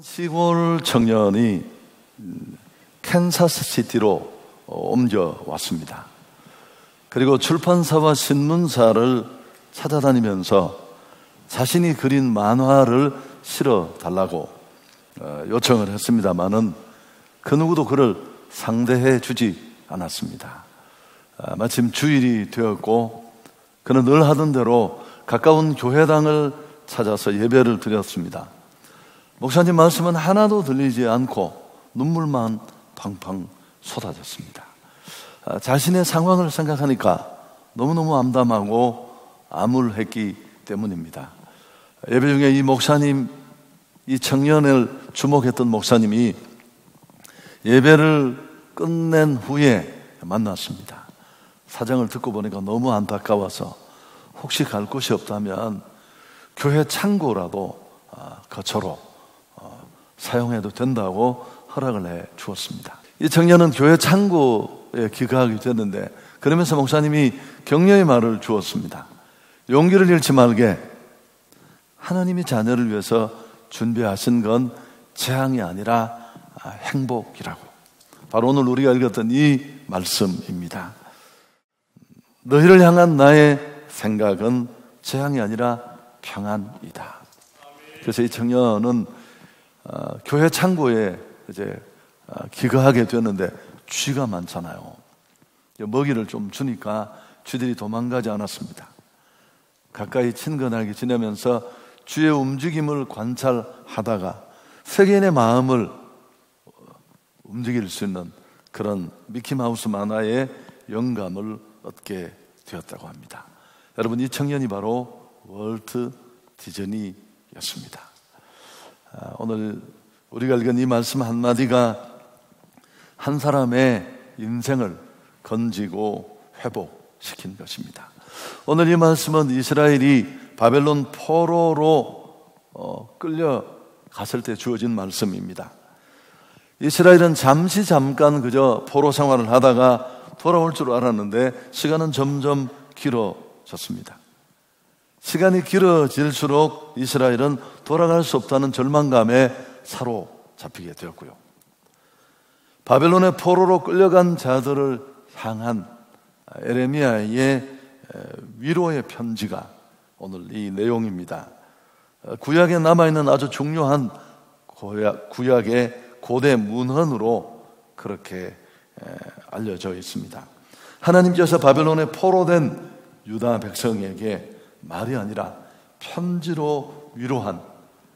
시골 청년이 캔사스시티로 옮겨왔습니다. 그리고 출판사와 신문사를 찾아다니면서 자신이 그린 만화를 실어달라고 요청을 했습니다마는 그 누구도 그를 상대해 주지 않았습니다. 마침 주일이 되었고 그는 늘 하던 대로 가까운 교회당을 찾아서 예배를 드렸습니다. 목사님 말씀은 하나도 들리지 않고 눈물만 팡팡 쏟아졌습니다. 자신의 상황을 생각하니까 너무너무 암담하고 암울했기 때문입니다. 예배 중에 이 목사님, 이 청년을 주목했던 목사님이 예배를 끝낸 후에 만났습니다. 사정을 듣고 보니까 너무 안타까워서 혹시 갈 곳이 없다면 교회 창고라도 거처로 사용해도 된다고 허락을 해 주었습니다. 이 청년은 교회 창고에 귀가하게 됐는데 그러면서 목사님이 격려의 말을 주었습니다. 용기를 잃지 말게. 하나님이 자녀를 위해서 준비하신 건 재앙이 아니라 행복이라고. 바로 오늘 우리가 읽었던 이 말씀입니다. 너희를 향한 나의 생각은 재앙이 아니라 평안이다. 그래서 이 청년은 교회 창고에 이제 귀가하게 되었는데 쥐가 많잖아요. 먹이를 좀 주니까 쥐들이 도망가지 않았습니다. 가까이 친근하게 지내면서 쥐의 움직임을 관찰하다가 세계인의 마음을 움직일 수 있는 그런 미키마우스 만화의 영감을 얻게 되었다고 합니다. 여러분, 이 청년이 바로 월트 디즈니였습니다. 오늘 우리가 읽은 이 말씀 한마디가 한 사람의 인생을 건지고 회복시킨 것입니다. 오늘 이 말씀은 이스라엘이 바벨론 포로로 끌려갔을 때 주어진 말씀입니다. 이스라엘은 잠깐 그저 포로 생활을 하다가 돌아올 줄 알았는데 시간은 점점 길어졌습니다. 시간이 길어질수록 이스라엘은 돌아갈 수 없다는 절망감에 사로잡히게 되었고요. 바벨론의 포로로 끌려간 자들을 향한 에레미야의 위로의 편지가 오늘 이 내용입니다. 구약에 남아있는 아주 중요한 구약의 고대 문헌으로 그렇게 알려져 있습니다. 하나님께서 바벨론에 포로된 유다 백성에게 말이 아니라 편지로 위로한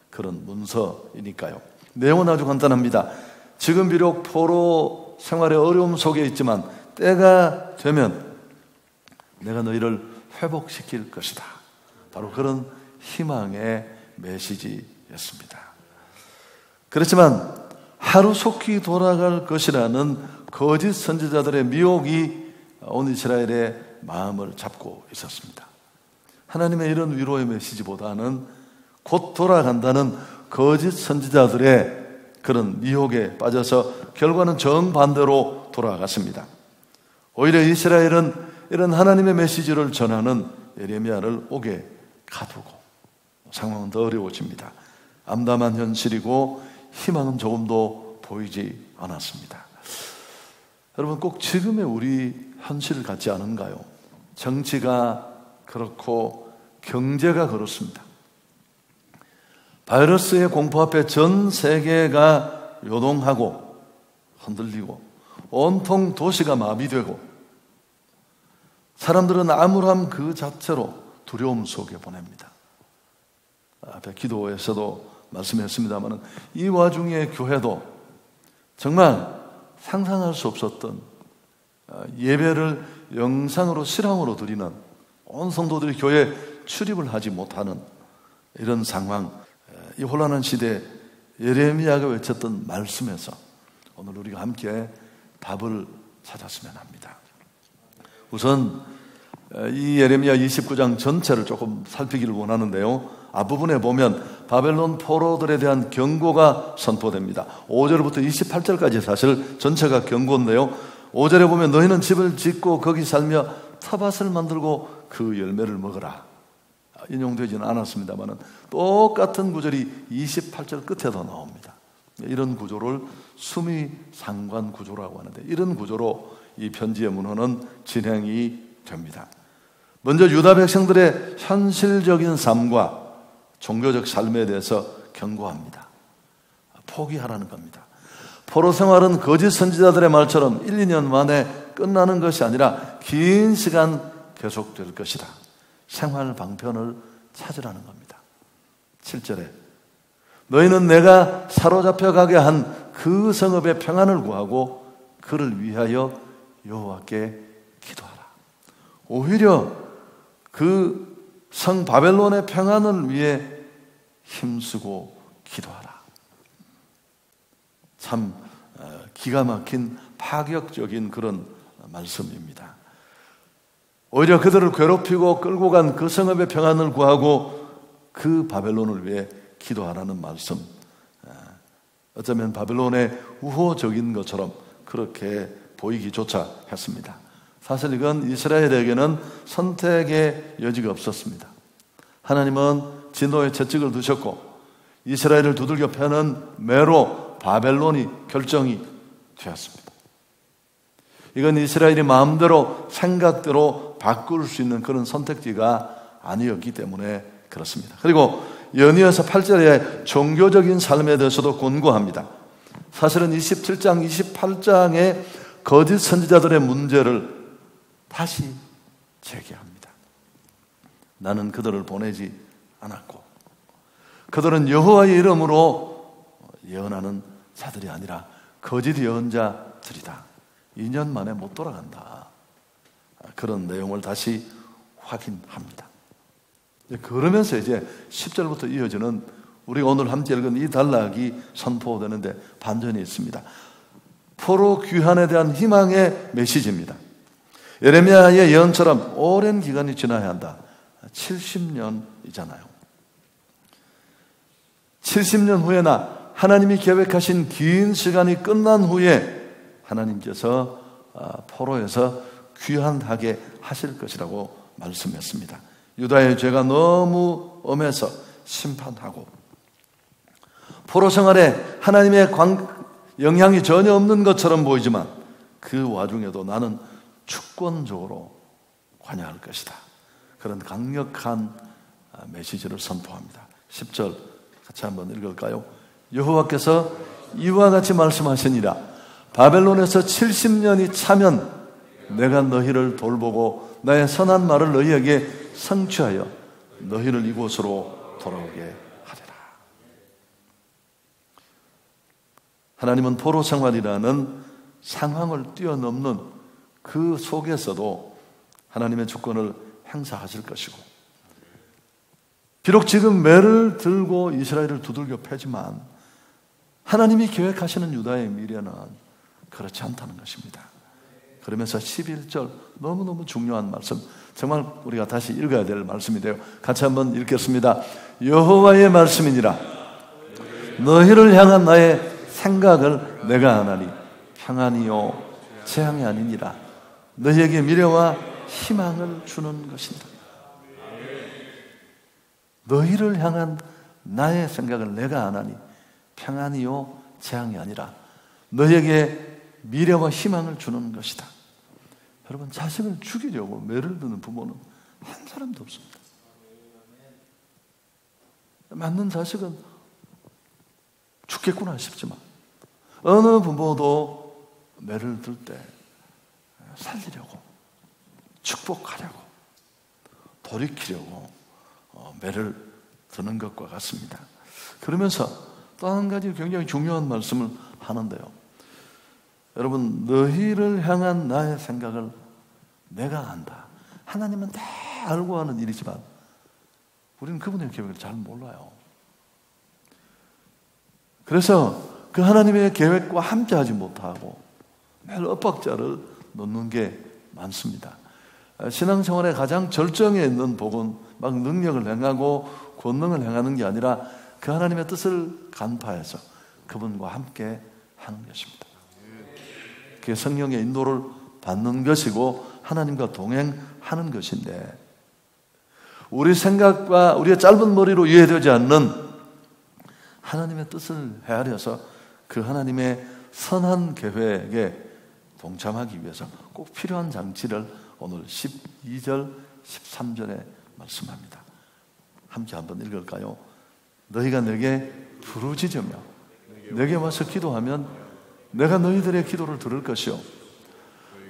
그런 문서이니까요. 내용은 아주 간단합니다. 지금 비록 포로 생활의 어려움 속에 있지만 때가 되면 내가 너희를 회복시킬 것이다. 바로 그런 희망의 메시지였습니다. 그렇지만 하루속히 돌아갈 것이라는 거짓 선지자들의 미혹이 온 이스라엘의 마음을 잡고 있었습니다. 하나님의 이런 위로의 메시지보다는 곧 돌아간다는 거짓 선지자들의 그런 미혹에 빠져서 결과는 정반대로 돌아갔습니다. 오히려 이스라엘은 이런 하나님의 메시지를 전하는 예레미야를 옥에 가두고 상황은 더 어려워집니다. 암담한 현실이고 희망은 조금도 보이지 않았습니다. 여러분, 꼭 지금의 우리 현실 같지 않은가요? 정치가 그렇고 경제가 그렇습니다. 바이러스의 공포 앞에 전 세계가 요동하고 흔들리고 온통 도시가 마비되고 사람들은 암울함 그 자체로 두려움 속에 보냅니다. 앞에 기도에서도 말씀했습니다만 이 와중에 교회도 정말 상상할 수 없었던 예배를 영상으로 실황으로 드리는 온 성도들이 교회에 출입을 하지 못하는 이런 상황, 이 혼란한 시대에 예레미야가 외쳤던 말씀에서 오늘 우리가 함께 답을 찾았으면 합니다. 우선 이 예레미야 29장 전체를 조금 살피기를 원하는데요. 앞부분에 보면 바벨론 포로들에 대한 경고가 선포됩니다. 5절부터 28절까지 사실 전체가 경고인데요. 5절에 보면 너희는 집을 짓고 거기 살며 텃밭을 만들고 그 열매를 먹어라. 인용되지는 않았습니다만 똑같은 구절이 28절 끝에도 나옵니다. 이런 구조를 수미상관 구조라고 하는데, 이런 구조로 이 편지의 문헌은 진행이 됩니다. 먼저 유다 백성들의 현실적인 삶과 종교적 삶에 대해서 경고합니다. 포기하라는 겁니다. 포로 생활은 거짓 선지자들의 말처럼 1, 2년 만에 끝나는 것이 아니라 긴 시간 계속될 것이다. 생활 방편을 찾으라는 겁니다. 7절에 너희는 내가 사로잡혀 가게 한 그 성읍의 평안을 구하고 그를 위하여 여호와께 기도하라. 오히려 그 성 바벨론의 평안을 위해 힘쓰고 기도하라. 참 기가 막힌 파격적인 그런 말씀입니다. 오히려 그들을 괴롭히고 끌고 간 그 성읍의 평안을 구하고 그 바벨론을 위해 기도하라는 말씀. 어쩌면 바벨론의 우호적인 것처럼 그렇게 보이기조차 했습니다. 사실 이건 이스라엘에게는 선택의 여지가 없었습니다. 하나님은 진노의 채찍을 두셨고 이스라엘을 두들겨 패는 매로 바벨론이 결정이 되었습니다. 이건 이스라엘이 마음대로 생각대로 바꿀 수 있는 그런 선택지가 아니었기 때문에 그렇습니다. 그리고 연이어서 8절에 종교적인 삶에 대해서도 권고합니다. 사실은 27장, 28장의 거짓 선지자들의 문제를 다시 제기합니다. 나는 그들을 보내지 않았고 그들은 여호와의 이름으로 예언하는 자들이 아니라 거짓 예언자들이다. 2년 만에 못 돌아간다. 그런 내용을 다시 확인합니다. 그러면서 이제 10절부터 이어지는 우리가 오늘 함께 읽은 이 단락이 선포되는데 반전이 있습니다. 포로 귀환에 대한 희망의 메시지입니다. 예레미야의 예언처럼 오랜 기간이 지나야 한다. 70년이잖아요. 70년 후에나 하나님이 계획하신 긴 시간이 끝난 후에 하나님께서 포로에서 귀환하게 하실 것이라고 말씀했습니다. 유다의 죄가 너무 엄해서 심판하고 포로 생활에 하나님의 영향이 전혀 없는 것처럼 보이지만 그 와중에도 나는 주권적으로 관여할 것이다. 그런 강력한 메시지를 선포합니다. 10절 같이 한번 읽을까요? 여호와께서 이와 같이 말씀하시니라. 바벨론에서 70년이 차면 내가 너희를 돌보고 나의 선한 말을 너희에게 성취하여 너희를 이곳으로 돌아오게 하리라. 하나님은 포로 생활이라는 상황을 뛰어넘는 그 속에서도 하나님의 주권을 행사하실 것이고, 비록 지금 매를 들고 이스라엘을 두들겨 패지만 하나님이 계획하시는 유다의 미래는 그렇지 않다는 것입니다. 그러면서 11절 너무너무 중요한 말씀, 정말 우리가 다시 읽어야 될 말씀인데요. 같이 한번 읽겠습니다. 여호와의 말씀이니라. 너희를 향한 나의 생각을 내가 아나니 평안이요 재앙이 아니니라. 너희에게 미래와 희망을 주는 것이다. 너희를 향한 나의 생각을 내가 아나니 평안이요 재앙이 아니라 너희에게 미래와 희망을 주는 것이다. 여러분, 자식을 죽이려고 매를 드는 부모는 한 사람도 없습니다. 맞는 자식은 죽겠구나 싶지만 어느 부모도 매를 들 때 살리려고, 축복하려고, 돌이키려고 매를 드는 것과 같습니다. 그러면서 또 한 가지 굉장히 중요한 말씀을 하는데요. 여러분, 너희를 향한 나의 생각을 내가 안다. 하나님은 다 알고 하는 일이지만 우리는 그분의 계획을 잘 몰라요. 그래서 그 하나님의 계획과 함께하지 못하고 매일 엇박자를 놓는 게 많습니다. 신앙생활의 가장 절정에 있는 복은 막 능력을 행하고 권능을 행하는 게 아니라 그 하나님의 뜻을 간파해서 그분과 함께 하는 것입니다. 그게 성령의 인도를 받는 것이고 하나님과 동행하는 것인데, 우리 생각과 우리의 짧은 머리로 이해되지 않는 하나님의 뜻을 헤아려서 그 하나님의 선한 계획에 동참하기 위해서 꼭 필요한 장치를 오늘 12절, 13절에 말씀합니다. 함께 한번 읽을까요? 너희가 내게 부르짖으며 내게 와서 기도하면 내가 너희들의 기도를 들을 것이요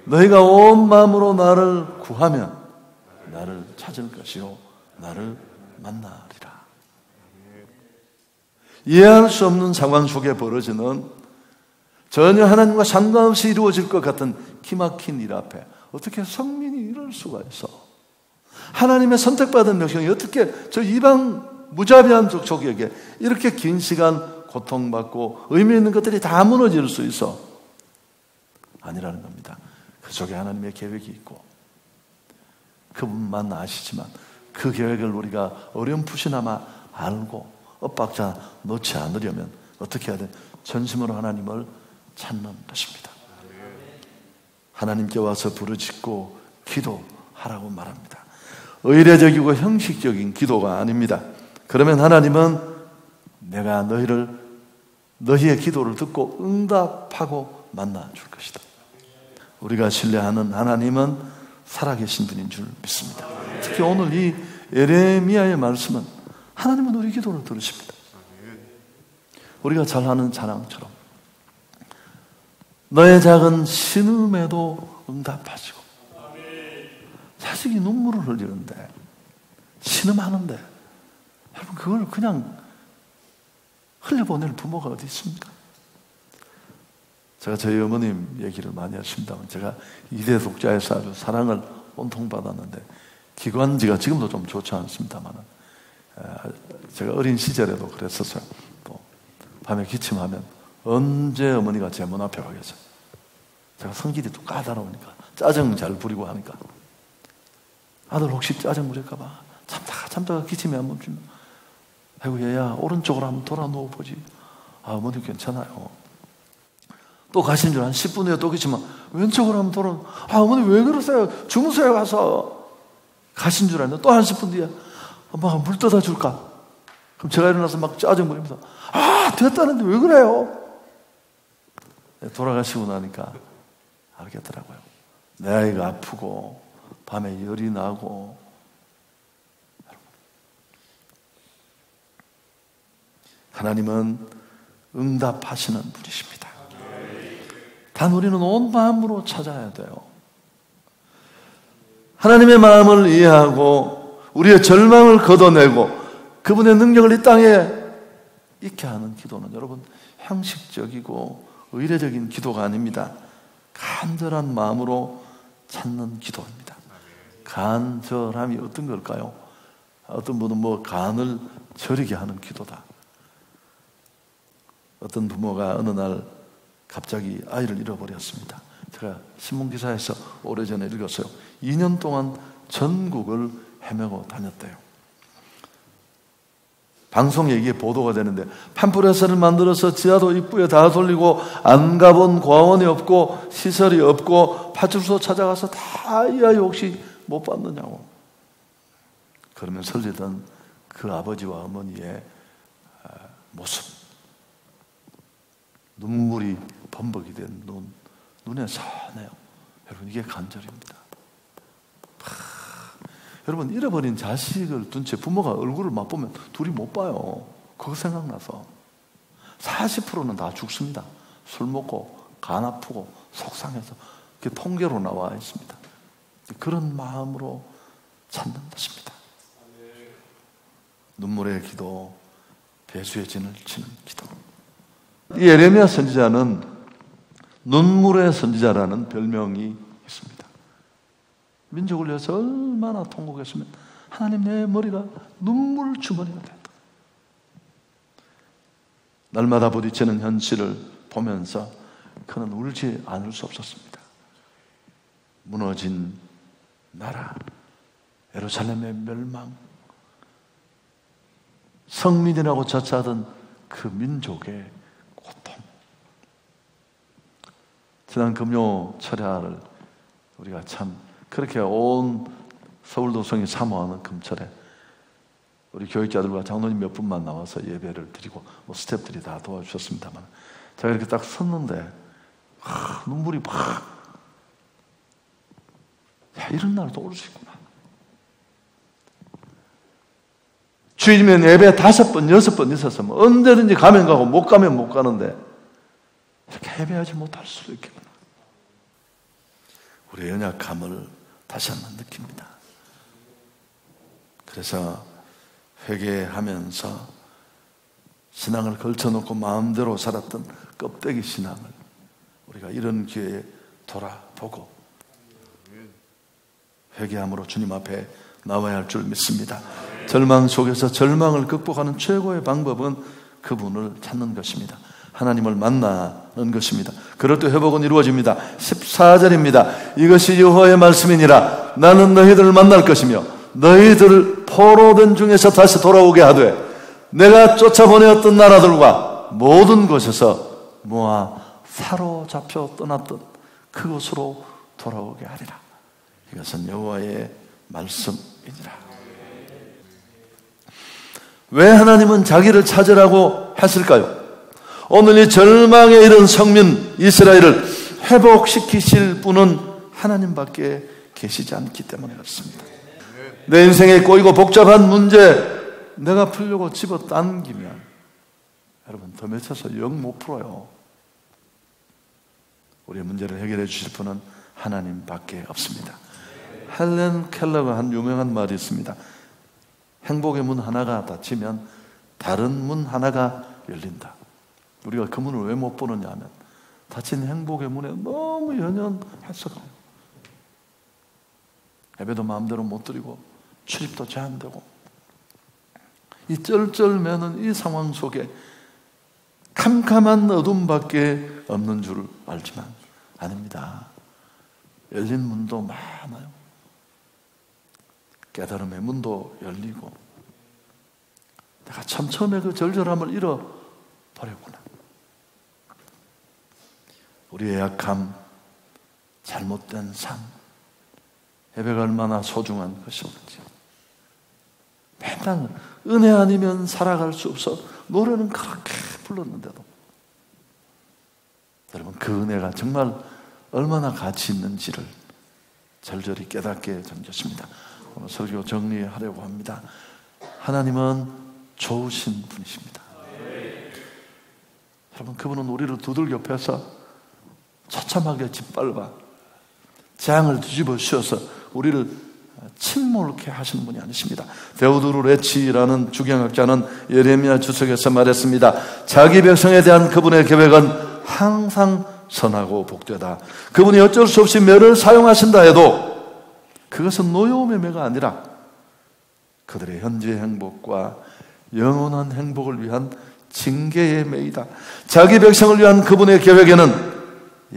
너희가 온 마음으로 나를 구하면 나를 찾을 것이요 나를 만나리라. 이해할 수 없는 상황 속에 벌어지는 전혀 하나님과 상관없이 이루어질 것 같은 기막힌 일 앞에 어떻게 성민이 이럴 수가 있어? 하나님의 선택받은 백성이 어떻게 저 이방 무자비한 족속에게 이렇게 긴 시간 고통받고 의미 있는 것들이 다 무너질 수 있어? 아니라는 겁니다. 그 속에 하나님의 계획이 있고 그분만 아시지만 그 계획을 우리가 어렴풋이나마 알고 엇박자 놓지 않으려면 어떻게 해야 돼? 전심으로 하나님을 찾는 것입니다. 하나님께 와서 부르짖고 기도하라고 말합니다. 의례적이고 형식적인 기도가 아닙니다. 그러면 하나님은 내가 너희의 기도를 듣고 응답하고 만나줄 것이다. 우리가 신뢰하는 하나님은 살아계신 분인 줄 믿습니다. 특히 오늘 이 예레미야의 말씀은 하나님은 우리 기도를 들으십니다. 우리가 잘 아는 찬양처럼 너의 작은 신음에도 응답하시고 자식이 눈물을 흘리는데 신음하는데 여러분 그걸 그냥 흘려보낼 부모가 어디 있습니까? 제가 저희 어머님 얘기를 많이 했습니다만 제가 2대 독자에서 아주 사랑을 온통 받았는데 기관지가 지금도 좀 좋지 않습니다만 제가 어린 시절에도 그랬었어요. 또 밤에 기침하면 언제 어머니가 제 문 앞에 가겠어요. 제가 성질이 또 까다로우니까 짜증 잘 부리고 하니까 아들 혹시 짜증 부릴까봐 참다가 기침이 안 멈추면 아이고 얘야 오른쪽으로 한번 돌아 누워보지. 어머니 괜찮아요. 또 가신 줄 한 10분 후에 또 기침하면 왼쪽으로 한번 돌아 어머니 왜 그러세요? 주무세요 가서. 가신 줄 알았는데 또 한 10분 뒤에 엄마가 물 떠다 줄까? 그럼 제가 일어나서 막 짜증 부리면서 됐다는데 왜 그래요? 돌아가시고 나니까 알겠더라고요. 내 아이가 아프고 밤에 열이 나고 하나님은 응답하시는 분이십니다. 단 우리는 온 마음으로 찾아야 돼요. 하나님의 마음을 이해하고 우리의 절망을 걷어내고 그분의 능력을 이 땅에 있게 하는 기도는 여러분 형식적이고 의례적인 기도가 아닙니다. 간절한 마음으로 찾는 기도입니다. 간절함이 어떤 걸까요? 어떤 분은 간을 저리게 하는 기도다. 어떤 부모가 어느 날 갑자기 아이를 잃어버렸습니다. 제가 신문기사에서 오래전에 읽었어요. 2년 동안 전국을 헤매고 다녔대요. 방송에 이게 보도가 되는데 팜프레스를 만들어서 지하도 입구에 다 돌리고 안 가본 과원이 없고 시설이 없고 파출소 찾아가서 다 이 아이 혹시 못 받느냐고 그러면 설리던 그 아버지와 어머니의 모습 눈물이 범벅이 된 눈에 선해요. 여러분 이게 간절입니다. 여러분 잃어버린 자식을 둔 채 부모가 얼굴을 맛보면 둘이 못 봐요. 그거 생각나서 40%는 다 죽습니다. 술 먹고 간 아프고 속상해서 그게 통계로 나와 있습니다. 그런 마음으로 찾는 것입니다. 눈물의 기도, 배수의 진을 치는 기도. 이 예레미야 선지자는 눈물의 선지자라는 별명이 있습니다. 민족을 위해서 얼마나 통곡했으면 하나님 내 머리가 눈물 주머니가 됐다. 날마다 부딪히는 현실을 보면서 그는 울지 않을 수 없었습니다. 무너진 나라, 예루살렘의 멸망, 성민이라고 저차하던 그 민족의 고통. 지난 금요 철야를 우리가 참 그렇게 온 서울도성이 사모하는 금철에 우리 교육자들과 장로님 몇 분만 나와서 예배를 드리고 스태프들이 다 도와주셨습니다만 제가 이렇게 딱 섰는데 눈물이 막, 야, 이런 날도 올 수 있구나. 주일이면 예배 5번, 6번 있었으면 언제든지 가면 가고 못 가면 못 가는데 이렇게 예배하지 못할 수도 있겠구나. 우리의 연약함을 다시 한번 느낍니다. 그래서 회개하면서 신앙을 걸쳐놓고 마음대로 살았던 껍데기 신앙을 우리가 이런 기회에 돌아보고 회개함으로 주님 앞에 나와야 할 줄 믿습니다. 절망 속에서 절망을 극복하는 최고의 방법은 그분을 찾는 것입니다. 하나님을 만나는 것입니다. 그럴 때 회복은 이루어집니다. 14절입니다. 이것이 여호와의 말씀이니라. 나는 너희들을 만날 것이며 너희들을 포로된 중에서 다시 돌아오게 하되 내가 쫓아보내었던 나라들과 모든 곳에서 모아 사로잡혀 떠났던 그곳으로 돌아오게 하리라. 이것은 여호와의 말씀이니라. 왜 하나님은 자기를 찾으라고 했을까요? 오늘 이 절망에 이른 성민 이스라엘을 회복시키실 분은 하나님밖에 계시지 않기 때문에 그렇습니다. 내 인생에 꼬이고 복잡한 문제 내가 풀려고 집어당기면 여러분 더 미쳐서 영 못 풀어요. 우리의 문제를 해결해 주실 분은 하나님밖에 없습니다. 헬렌 켈러가 한 유명한 말이 있습니다. 행복의 문 하나가 닫히면 다른 문 하나가 열린다. 우리가 그 문을 왜 못 보느냐 하면 닫힌 행복의 문에 너무 연연해서 그래요. 예배도 마음대로 못 드리고 출입도 제한되고 이 쩔쩔매는 이 상황 속에 캄캄한 어둠밖에 없는 줄 알지만 아닙니다. 열린 문도 많아요. 깨달음의 문도 열리고 내가 참 처음에 그 절절함을 잃어버렸구나. 우리의 약함, 잘못된 삶, 예배가 얼마나 소중한 것인지 맨날 은혜 아니면 살아갈 수 없어 노래는 그렇게 불렀는데도 여러분 그 은혜가 정말 얼마나 가치 있는지를 절절히 깨닫게 된 것입니다. 오늘 설교 정리하려고 합니다. 하나님은 좋으신 분이십니다. 여러분 그분은 우리를 두들겨 패서 처참하게 짓밟아 재앙을 뒤집어 씌워서 우리를 침몰케 하시는 분이 아니십니다. 데오드루 레치라는 주경학자는 예레미야 주석에서 말했습니다. 자기 백성에 대한 그분의 계획은 항상 선하고 복되다. 그분이 어쩔 수 없이 매를 사용하신다 해도 그것은 노여움의 매가 아니라 그들의 현재 행복과 영원한 행복을 위한 징계의 매이다. 자기 백성을 위한 그분의 계획에는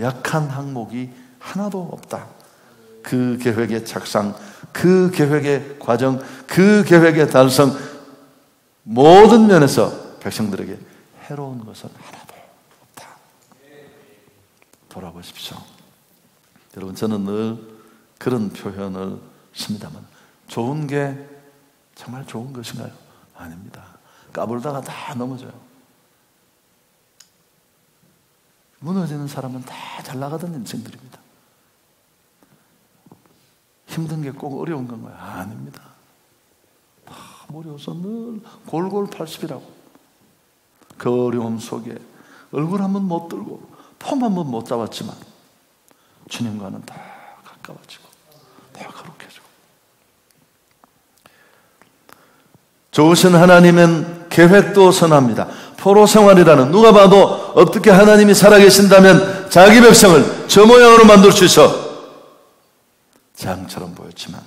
약한 항목이 하나도 없다. 그 계획의 착상, 그 계획의 과정, 그 계획의 달성 모든 면에서 백성들에게 해로운 것은 하나도 없다. 돌아보십시오. 여러분 저는 늘 그런 표현을 씁니다만 좋은 게 정말 좋은 것인가요? 아닙니다. 까불다가 다 넘어져요. 무너지는 사람은 다 잘 나가던 인생들입니다. 힘든 게 꼭 어려운 건가요? 아닙니다. 다 어려워서 늘 골골 80이라고 그 어려움 속에 얼굴 한번 못 들고 폼 한번 못 잡았지만 주님과는 다 가까워지고 다 거룩해지고 좋으신 하나님은 계획도 선합니다. 포로 생활이라는 누가 봐도 어떻게 하나님이 살아계신다면 자기 백성을 저 모양으로 만들 수 있어 재앙처럼 보였지만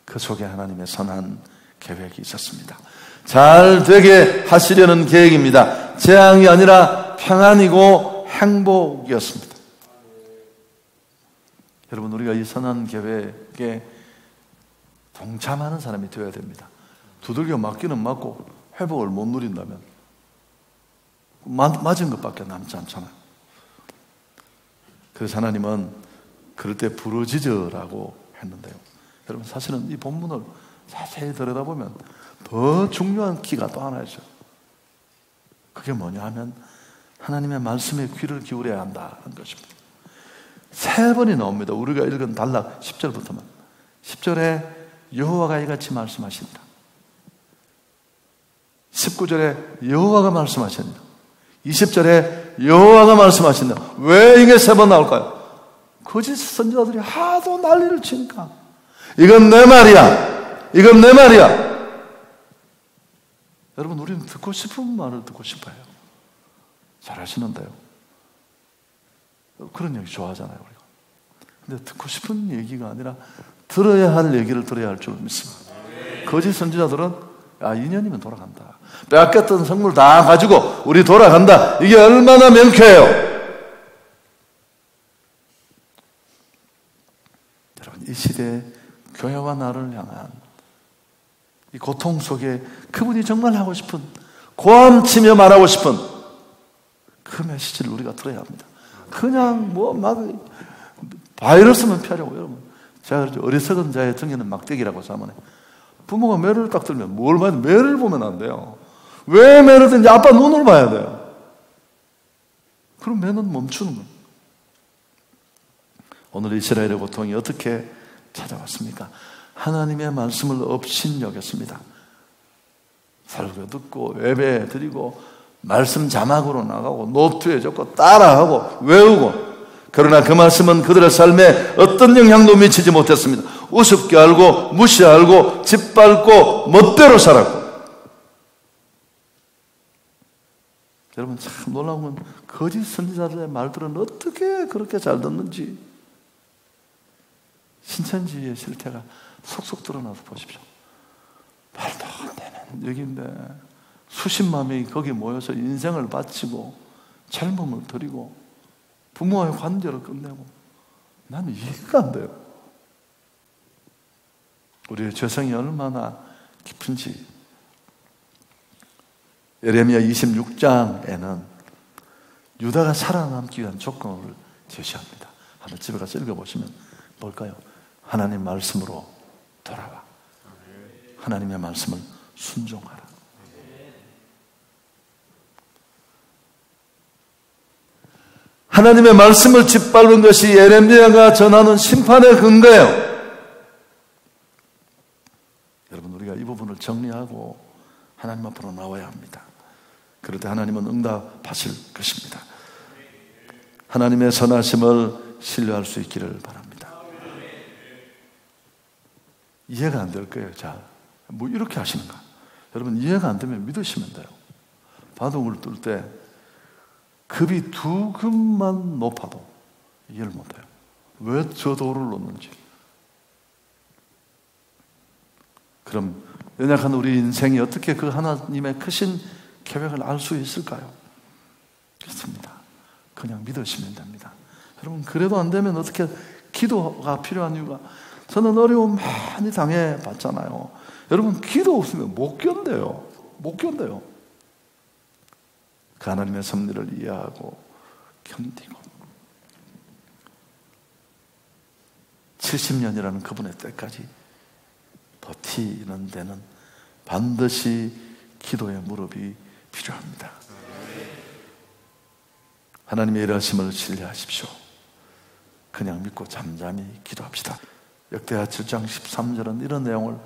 그 속에 하나님의 선한 계획이 있었습니다. 잘 되게 하시려는 계획입니다. 재앙이 아니라 평안이고 행복이었습니다. 여러분 우리가 이 선한 계획에 동참하는 사람이 되어야 됩니다. 두들겨 맞기는 맞고 회복을 못 누린다면 맞은 것밖에 남지 않잖아요. 그래서 하나님은 그럴 때 부르짖으라고 했는데요. 여러분 사실은 이 본문을 자세히 들여다보면 더 중요한 키가 또 하나 있어요. 그게 뭐냐 하면 하나님의 말씀에 귀를 기울여야 한다는 것입니다. 3번이 나옵니다. 우리가 읽은 단락 10절부터만. 10절에 여호와가 이같이 말씀하신다. 19절에 여호와가 말씀하신다. 20절에 여호와가 말씀하신다. 왜 이게 3번 나올까요? 거짓 선지자들이 하도 난리를 치니까 이건 내 말이야. 이건 내 말이야. 여러분, 우리는 듣고 싶은 말을 듣고 싶어요. 잘 아시는데요. 그런 얘기 좋아하잖아요, 우리가. 근데 듣고 싶은 얘기가 아니라 들어야 할 얘기를 들어야 할 줄 믿습니다. 거짓 선지자들은 2년이면 돌아간다. 빼앗겼던 성물 다 가지고 우리 돌아간다. 이게 얼마나 명쾌해요. 여러분, 이 시대에 교회와 나를 향한 이 고통 속에 그분이 정말 하고 싶은, 고함치며 말하고 싶은 그 메시지를 우리가 들어야 합니다. 그냥 막 바이러스만 피하려고. 여러분, 제가 어리석은 자의 등에는 막대기라고 자문해. 부모가 매를 딱 들면 뭘 봐야 돼? 매를 보면 안 돼요. 왜 매를 드는지 아빠 눈을 봐야 돼요. 그럼 매는 멈추는 거예요. 오늘 이스라엘의 고통이 어떻게 찾아왔습니까? 하나님의 말씀을 업신여겼습니다. 설교 듣고 예배 드리고 말씀 자막으로 나가고 노트에 적고 따라하고 외우고, 그러나 그 말씀은 그들의 삶에 어떤 영향도 미치지 못했습니다. 우습게 알고 무시하고 짓밟고 멋대로 살았고. 여러분, 참 놀라운 건 거짓 선지자들의 말들은 어떻게 그렇게 잘 듣는지 신천지의 실태가 속속 드러나서 보십시오. 말도 안 되는 얘기인데 수십만 명이 거기 모여서 인생을 바치고 젊음을 드리고 부모와의 관계를 끝내고, 나는 이해가 안 돼요. 우리의 죄성이 얼마나 깊은지. 예레미야 26장에는 유다가 살아남기 위한 조건을 제시합니다. 한번 집에 가서 읽어보시면 뭘까요? 하나님 말씀으로 돌아와. 하나님의 말씀을 순종하라. 하나님의 말씀을 짓밟은 것이 예레미야가 전하는 심판의 근거예요. 여러분, 우리가 이 부분을 정리하고 하나님 앞으로 나와야 합니다. 그럴 때 하나님은 응답하실 것입니다. 하나님의 선하심을 신뢰할 수 있기를 바랍니다. 이해가 안 될 거예요. 자, 뭐 이렇게 하시는가? 여러분, 이해가 안 되면 믿으시면 돼요. 바둑을 둘 때 급이 2급만 높아도 이해를 못해요. 왜 저 돌을 놓는지. 그럼 연약한 우리 인생이 어떻게 그 하나님의 크신 계획을 알 수 있을까요? 그렇습니다. 그냥 믿으시면 됩니다. 여러분, 그래도 안 되면 어떻게, 기도가 필요한 이유가, 저는 어려움 많이 당해봤잖아요. 여러분, 기도 없으면 못 견뎌요. 못 견뎌요. 그 하나님의 섭리를 이해하고 견디고 70년이라는 그분의 때까지 버티는 데는 반드시 기도의 무릎이 필요합니다. 하나님의 일하심을 신뢰하십시오. 그냥 믿고 잠잠히 기도합시다. 역대하 7장 13절은 이런 내용을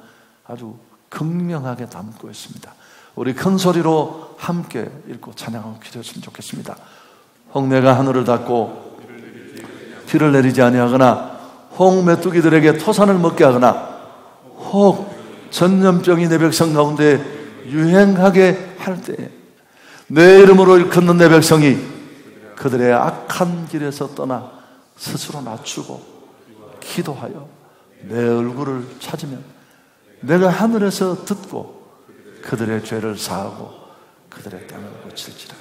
아주 극명하게 담고 있습니다. 우리 큰 소리로 함께 읽고 찬양하고 기도했으면 좋겠습니다. 혹 내가 하늘을 닫고 비를 내리지 아니하거나, 혹 메뚜기들에게 토산을 먹게 하거나, 혹 전염병이 내 백성 가운데 유행하게 할 때, 내 이름으로 일컫는 내 백성이 그들의 악한 길에서 떠나 스스로 낮추고 기도하여 내 얼굴을 찾으면 내가 하늘에서 듣고 그들의 죄를 사하고 그들의 땅을 고칠지라.